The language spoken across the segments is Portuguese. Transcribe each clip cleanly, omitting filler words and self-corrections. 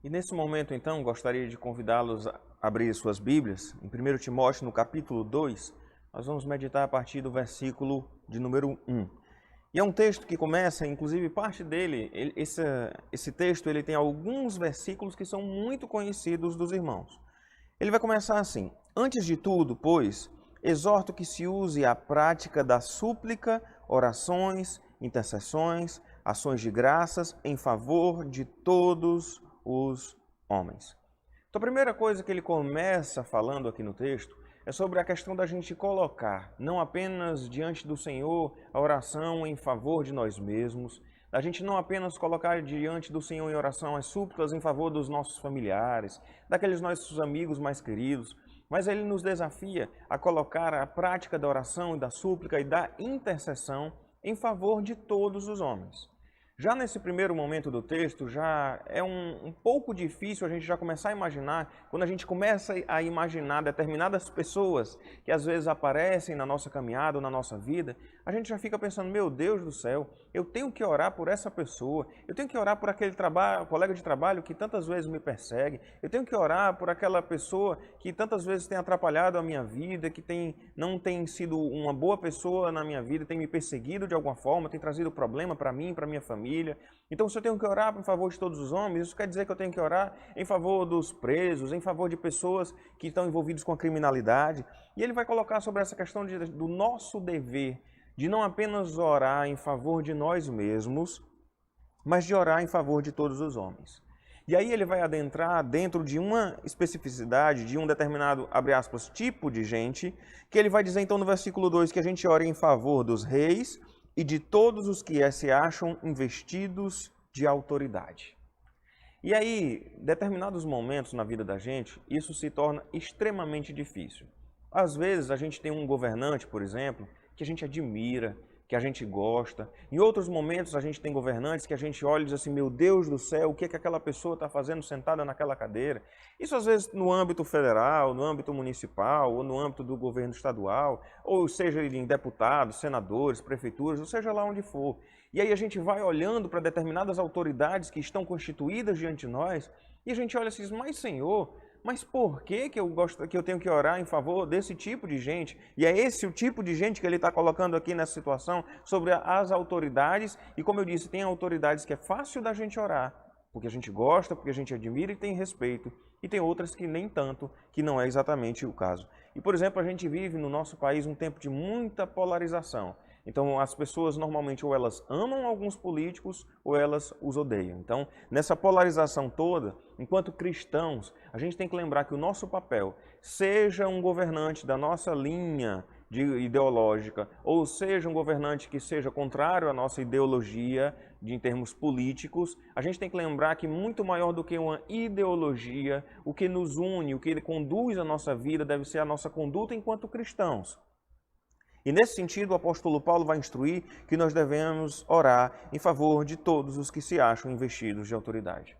E nesse momento, então, gostaria de convidá-los a abrir suas Bíblias. Em 1 Timóteo, no capítulo 2, nós vamos meditar a partir do versículo de número 1. E é um texto que começa, inclusive parte dele, esse texto ele tem alguns versículos que são muito conhecidos dos irmãos. Ele vai começar assim: Antes de tudo, pois, exorto que se use a prática da súplica, orações, intercessões, ações de graças em favor de todos os homens. Então, a primeira coisa que ele começa falando aqui no texto é sobre a questão da gente colocar, não apenas diante do Senhor, a oração em favor de nós mesmos, da gente não apenas colocar diante do Senhor em oração as súplicas em favor dos nossos familiares, daqueles nossos amigos mais queridos, mas ele nos desafia a colocar a prática da oração e da súplica e da intercessão em favor de todos os homens. Já nesse primeiro momento do texto, já é um pouco difícil a gente já começar a imaginar, quando a gente começa a imaginar determinadas pessoas que às vezes aparecem na nossa caminhada ou na nossa vida, a gente já fica pensando, meu Deus do céu, eu tenho que orar por essa pessoa, eu tenho que orar por aquele colega de trabalho que tantas vezes me persegue, eu tenho que orar por aquela pessoa que tantas vezes tem atrapalhado a minha vida, que não tem sido uma boa pessoa na minha vida, tem me perseguido de alguma forma, tem trazido problema para mim, para minha família. Então, se eu tenho que orar em favor de todos os homens, isso quer dizer que eu tenho que orar em favor dos presos, em favor de pessoas que estão envolvidas com a criminalidade. E ele vai colocar sobre essa questão do nosso dever, de não apenas orar em favor de nós mesmos, mas de orar em favor de todos os homens. E aí ele vai adentrar dentro de uma especificidade, de um determinado, abre aspas, tipo de gente, que ele vai dizer então no versículo 2 que a gente ore em favor dos reis e de todos os que se acham investidos de autoridade. E aí, em determinados momentos na vida da gente, isso se torna extremamente difícil. Às vezes a gente tem um governante, por exemplo, que a gente admira, que a gente gosta. Em outros momentos a gente tem governantes que a gente olha e diz assim, meu Deus do céu, o que é que aquela pessoa está fazendo sentada naquela cadeira? Isso às vezes no âmbito federal, no âmbito municipal, ou no âmbito do governo estadual, ou seja em deputados, senadores, prefeituras, ou seja lá onde for. E aí a gente vai olhando para determinadas autoridades que estão constituídas diante de nós, e a gente olha assim, mas Senhor, mas por que eu tenho que orar em favor desse tipo de gente? E é esse o tipo de gente que ele está colocando aqui nessa situação sobre as autoridades. E como eu disse, tem autoridades que é fácil da gente orar, porque a gente gosta, porque a gente admira e tem respeito. E tem outras que nem tanto, que não é exatamente o caso. E, por exemplo, a gente vive no nosso país um tempo de muita polarização. Então, as pessoas normalmente ou elas amam alguns políticos ou elas os odeiam. Então, nessa polarização toda, enquanto cristãos, a gente tem que lembrar que o nosso papel, seja um governante da nossa linha ideológica, ou seja um governante que seja contrário à nossa ideologia em termos políticos, a gente tem que lembrar que muito maior do que uma ideologia, o que nos une, o que conduz a nossa vida deve ser a nossa conduta enquanto cristãos. E nesse sentido, o apóstolo Paulo vai instruir que nós devemos orar em favor de todos os que se acham investidos de autoridade.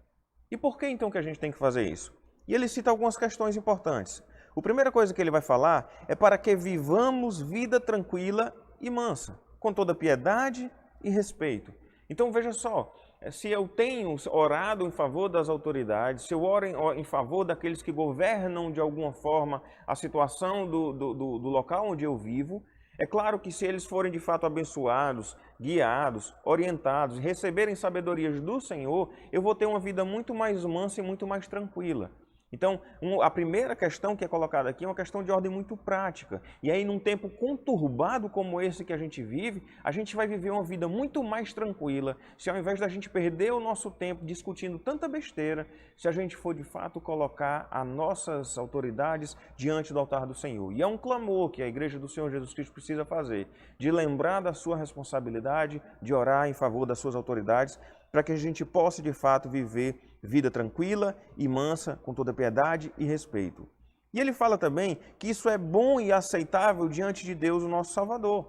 E por que então que a gente tem que fazer isso? E ele cita algumas questões importantes. A primeira coisa que ele vai falar é para que vivamos vida tranquila e mansa, com toda piedade e respeito. Então veja só, se eu tenho orado em favor das autoridades, se eu oro em favor daqueles que governam de alguma forma a situação do local onde eu vivo, é claro que se eles forem de fato abençoados, guiados, orientados, receberem sabedorias do Senhor, eu vou ter uma vida muito mais mansa e muito mais tranquila. Então, a primeira questão que é colocada aqui é uma questão de ordem muito prática. E aí, num tempo conturbado como esse que a gente vive, a gente vai viver uma vida muito mais tranquila, se ao invés da gente perder o nosso tempo discutindo tanta besteira, se a gente for de fato colocar as nossas autoridades diante do altar do Senhor. E é um clamor que a Igreja do Senhor Jesus Cristo precisa fazer, de lembrar da sua responsabilidade, de orar em favor das suas autoridades, para que a gente possa de fato viver vida tranquila e mansa, com toda piedade e respeito. E ele fala também que isso é bom e aceitável diante de Deus, o nosso Salvador.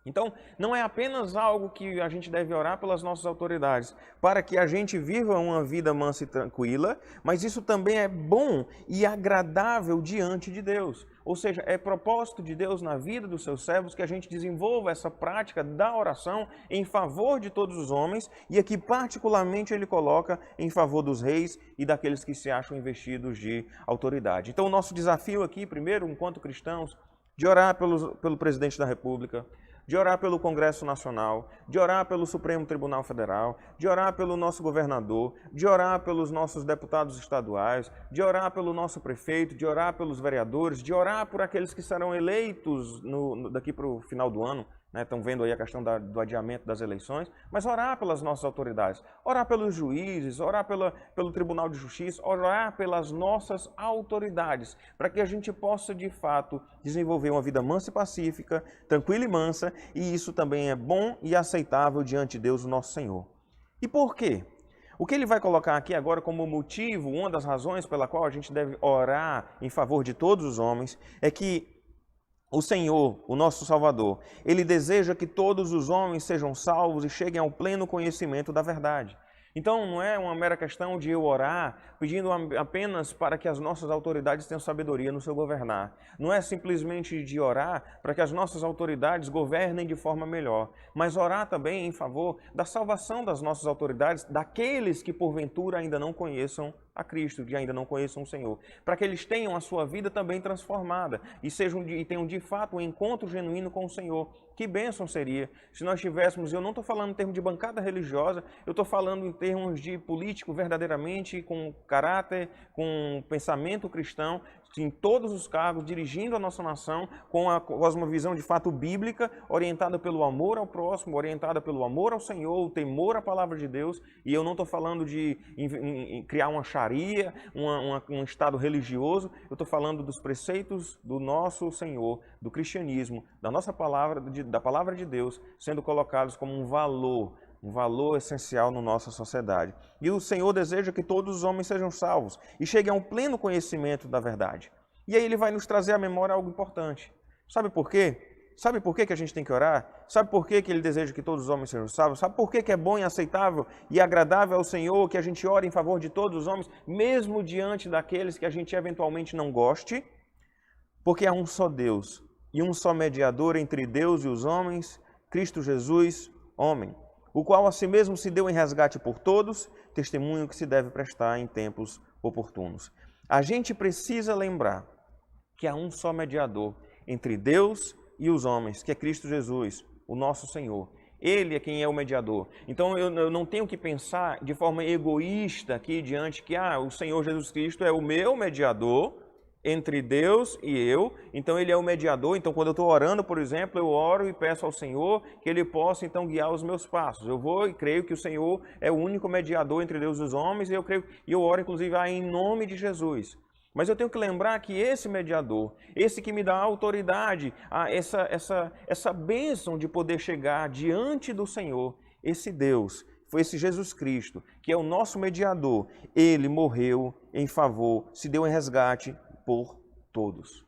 Então, não é apenas algo que a gente deve orar pelas nossas autoridades, para que a gente viva uma vida mansa e tranquila, mas isso também é bom e agradável diante de Deus. Ou seja, é propósito de Deus na vida dos seus servos que a gente desenvolva essa prática da oração em favor de todos os homens, e aqui particularmente ele coloca em favor dos reis e daqueles que se acham investidos de autoridade. Então, o nosso desafio aqui, primeiro, enquanto cristãos, de orar pelo presidente da República, de orar pelo Congresso Nacional, de orar pelo Supremo Tribunal Federal, de orar pelo nosso governador, de orar pelos nossos deputados estaduais, de orar pelo nosso prefeito, de orar pelos vereadores, de orar por aqueles que serão eleitos daqui para o final do ano. Estão vendo aí a questão do adiamento das eleições, mas orar pelas nossas autoridades, orar pelos juízes, orar pelo Tribunal de Justiça, orar pelas nossas autoridades, para que a gente possa, de fato, desenvolver uma vida mansa e pacífica, tranquila e mansa, e isso também é bom e aceitável diante de Deus, o nosso Senhor. E por quê? O que ele vai colocar aqui agora como motivo, uma das razões pela qual a gente deve orar em favor de todos os homens, é que o Senhor, o nosso Salvador, Ele deseja que todos os homens sejam salvos e cheguem ao pleno conhecimento da verdade. Então, não é uma mera questão de eu orar pedindo apenas para que as nossas autoridades tenham sabedoria no seu governar. Não é simplesmente de orar para que as nossas autoridades governem de forma melhor, mas orar também em favor da salvação das nossas autoridades, daqueles que porventura ainda não conheçam a Cristo, que ainda não conheçam o Senhor, para que eles tenham a sua vida também transformada e tenham de fato um encontro genuíno com o Senhor. Que bênção seria se nós tivéssemos, eu não estou falando em termos de bancada religiosa, eu estou falando em termos de político verdadeiramente, com caráter, com pensamento cristão, em todos os cargos, dirigindo a nossa nação com a cosmovisão de fato bíblica, orientada pelo amor ao próximo, orientada pelo amor ao Senhor, o temor à palavra de Deus. E eu não estou falando de criar uma sharia, um estado religioso, eu estou falando dos preceitos do nosso Senhor, do cristianismo, da nossa palavra, da palavra de Deus, sendo colocados como um valor essencial na nossa sociedade. E o Senhor deseja que todos os homens sejam salvos e cheguem ao pleno conhecimento da verdade. E aí ele vai nos trazer à memória algo importante. Sabe por quê? Sabe por que a gente tem que orar? Sabe por que ele deseja que todos os homens sejam salvos? Sabe por que é bom e aceitável e agradável ao Senhor que a gente ore em favor de todos os homens, mesmo diante daqueles que a gente eventualmente não goste? Porque há um só Deus e um só mediador entre Deus e os homens, Cristo Jesus, homem, o qual a si mesmo se deu em resgate por todos, testemunho que se deve prestar em tempos oportunos. A gente precisa lembrar que há um só mediador entre Deus e os homens, que é Cristo Jesus, o nosso Senhor. Ele é quem é o mediador. Então eu não tenho que pensar de forma egoísta aqui diante que o Senhor Jesus Cristo é o meu mediador entre Deus e eu, então Ele é o mediador. Então quando eu estou orando, por exemplo, eu oro e peço ao Senhor que Ele possa então guiar os meus passos. Eu vou e creio que o Senhor é o único mediador entre Deus e os homens, e eu oro inclusive em nome de Jesus. Mas eu tenho que lembrar que esse mediador, esse que me dá autoridade, essa bênção de poder chegar diante do Senhor, esse Deus, foi esse Jesus Cristo, que é o nosso mediador. Ele morreu em favor, se deu em resgate por todos.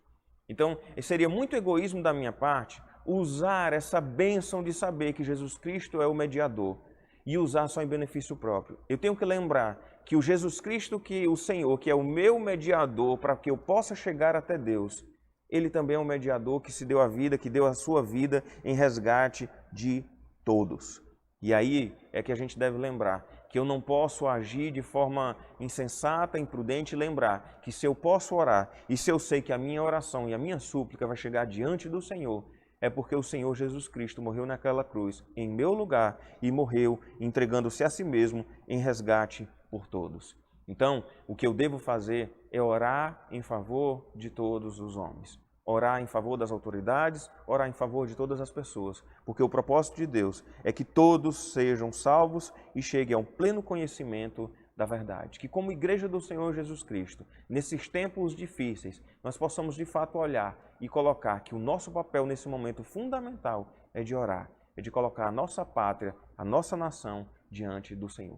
Então, seria muito egoísmo da minha parte usar essa bênção de saber que Jesus Cristo é o mediador e usar só em benefício próprio. Eu tenho que lembrar que o Jesus Cristo, que o Senhor, que é o meu mediador para que eu possa chegar até Deus, Ele também é um mediador que se deu a vida, que deu a sua vida em resgate de todos. E aí é que a gente deve lembrar que eu não posso agir de forma insensata, imprudente, e lembrar que se eu posso orar e se eu sei que a minha oração e a minha súplica vai chegar diante do Senhor, é porque o Senhor Jesus Cristo morreu naquela cruz em meu lugar e morreu entregando-se a si mesmo em resgate por todos. Então, o que eu devo fazer é orar em favor de todos os homens. Orar em favor das autoridades, orar em favor de todas as pessoas, porque o propósito de Deus é que todos sejam salvos e cheguem ao pleno conhecimento da verdade. Que como Igreja do Senhor Jesus Cristo, nesses tempos difíceis, nós possamos de fato olhar e colocar que o nosso papel nesse momento fundamental é de orar, é de colocar a nossa pátria, a nossa nação diante do Senhor.